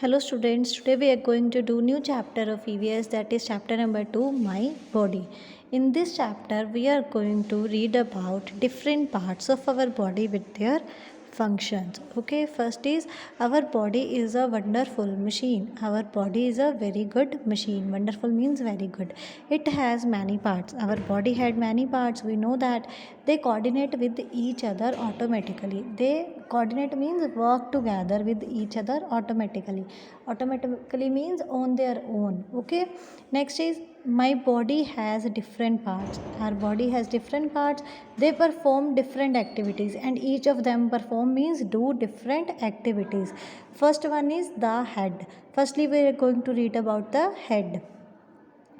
Hello students, today we are going to do new chapter of EVS, that is chapter number 2, My Body. In this chapter we are going to read about different parts of our body with their functions. Okay, first is our body is a wonderful machine. Our body is a very good machine. Wonderful means very good. It has many parts. Our body had many parts. We know that they coordinate with each other automatically. They coordinate means work together with each other automatically means on their own. Okay, next is my body has different parts. Our body has different parts. They perform different activities, and each of them perform means do different activities. First one is the head. Firstly, we are going to read about the head.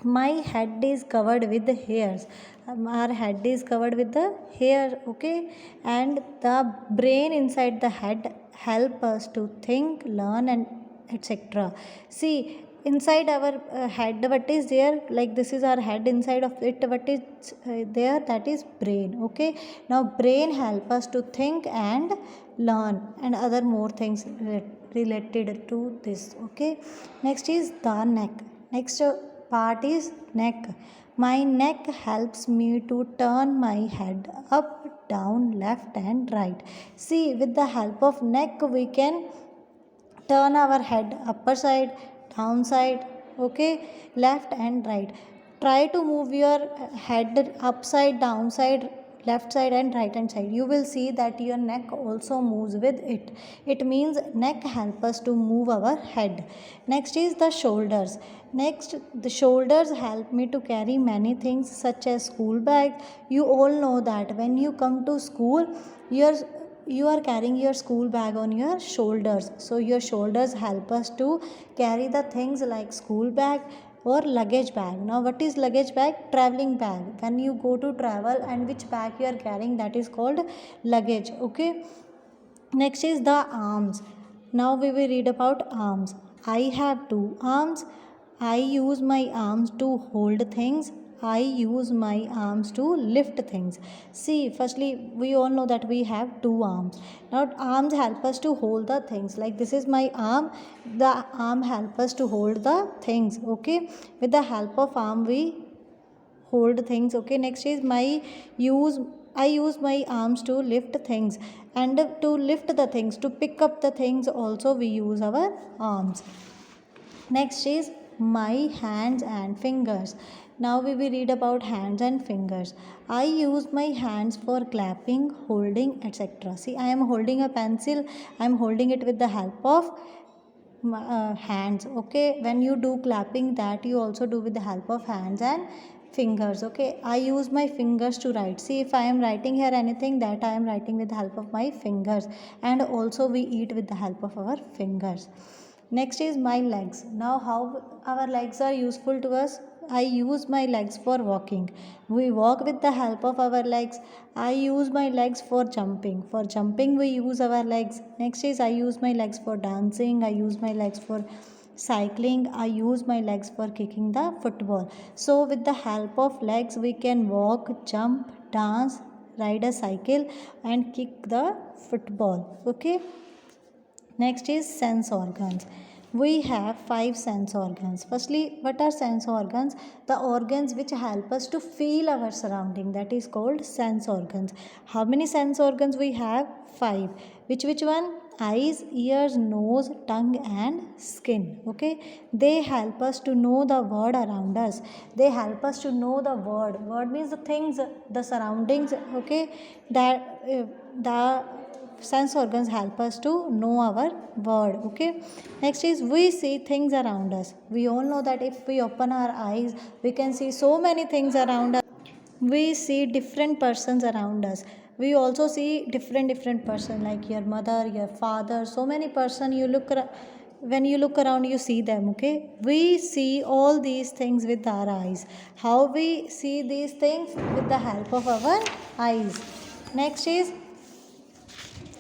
My head is covered with the hairs. Our head is covered with the hair. Okay, and the brain inside the head help us to think, learn, and etc. See, inside our head, what is there? Like this is our head. Inside of it, what is there? That is brain. Okay, now brain help us to think and learn and other more things related to this. Okay, next is the neck. Next part is neck. My neck helps me to turn my head up, down, left, and right. See, with the help of neck, we can turn our head upper side, down side, okay, left and right. Try to move your head upside, downside, left side and right hand side. You will see that your neck also moves with it. It means neck help us to move our head. Next is the shoulders. Next, the shoulders help me to carry many things such as school bag. You all know that when you come to school, you are carrying your school bag on your shoulders. So your shoulders help us to carry the things like school bag or luggage bag. Now what is luggage bag? Traveling bag. When you go to travel and which bag you are carrying, that is called luggage. Okay, next is the arms. Now we will read about arms. I have two arms. I use my arms to hold things. I use my arms to lift things. See, firstly, we all know that we have two arms. Now, arms help us to hold the things. Like this is my arm. The arm help us to hold the things. Okay, with the help of arm, we hold things. Okay, next is use I use my arms to lift things, and to lift the things, to pick up the things also we use our arms. Next is my hands and fingers. Now we will read about hands and fingers. I use my hands for clapping, holding, etc. See, I am holding a pencil. I am holding it with the help of hands. Okay, when you do clapping, that you also do with the help of hands and fingers. Okay, I use my fingers to write. See, if I am writing here anything, that I am writing with the help of my fingers, and also we eat with the help of our fingers. Next is my legs. Now how our legs are useful to us? I use my legs for walking. We walk with the help of our legs. I use my legs for jumping. For jumping we use our legs. Next is I use my legs for dancing. I use my legs for cycling. I use my legs for kicking the football. So with the help of legs we can walk, jump, dance, ride a cycle and kick the football. Okay, next is sense organs. We have 5 sense organs. Firstly, what are sense organs? The organs which help us to feel our surrounding, that is called sense organs. How many sense organs we have? 5. Which one? Eyes, ears, nose, tongue and skin. Okay, they help us to know the world around us. They help us to know the world. World means the things, the surroundings. Okay, that the sense organs help us to know our world. Okay, next is we see things around us. We all know that if we open our eyes, we can see so many things around us. We see different persons around us. We also see different person, like your mother, your father, so many person. When you look around, you see them. Okay, we see all these things with our eyes. How we see these things? With the help of our eyes. Next is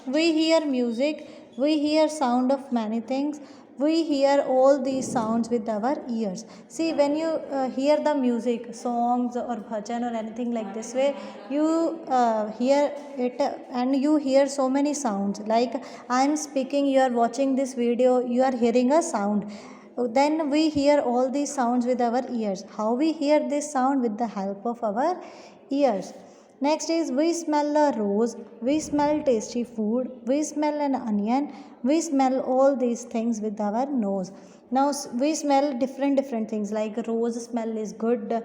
we hear music We hear sound of many things. We hear all these sounds with our ears. See, when you hear the music, songs or bhajan or anything like this way, you hear it and you hear so many sounds. Like I am speaking, you are watching this video, you are hearing a sound. Then we hear all these sounds with our ears. How we hear this sound? With the help of our ears. Next is we smell a rose, we smell tasty food, we smell an onion, we smell all these things with our nose. Now we smell different things, like rose smell is good,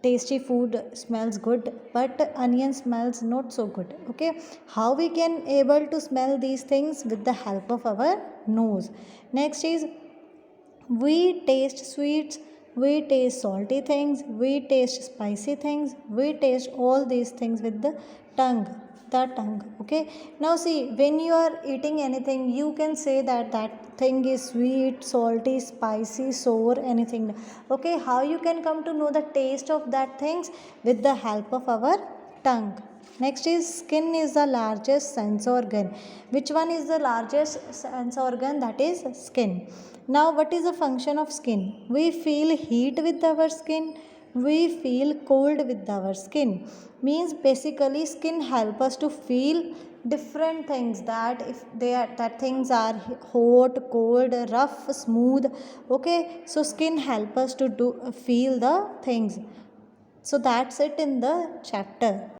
tasty food smells good, but onion smells not so good. Okay, how we can able to smell these things? With the help of our nose. Next is we taste sweets, we taste salty things, we taste spicy things, we taste all these things with the tongue. The tongue. Okay. Now see, when you are eating anything, you can say that that thing is sweet, salty, spicy, sour, anything. Okay. How you can come to know the taste of that things? With the help of our tongue. Next is skin is the largest sense organ. Which one is the largest sense organ? That is skin. Now, what is the function of skin? We feel heat with our skin. We feel cold with our skin. Means basically skin help us to feel different things, that if they are, that things are hot, cold, rough, smooth. Okay, so skin help us to do feel the things. So that's it in the chapter.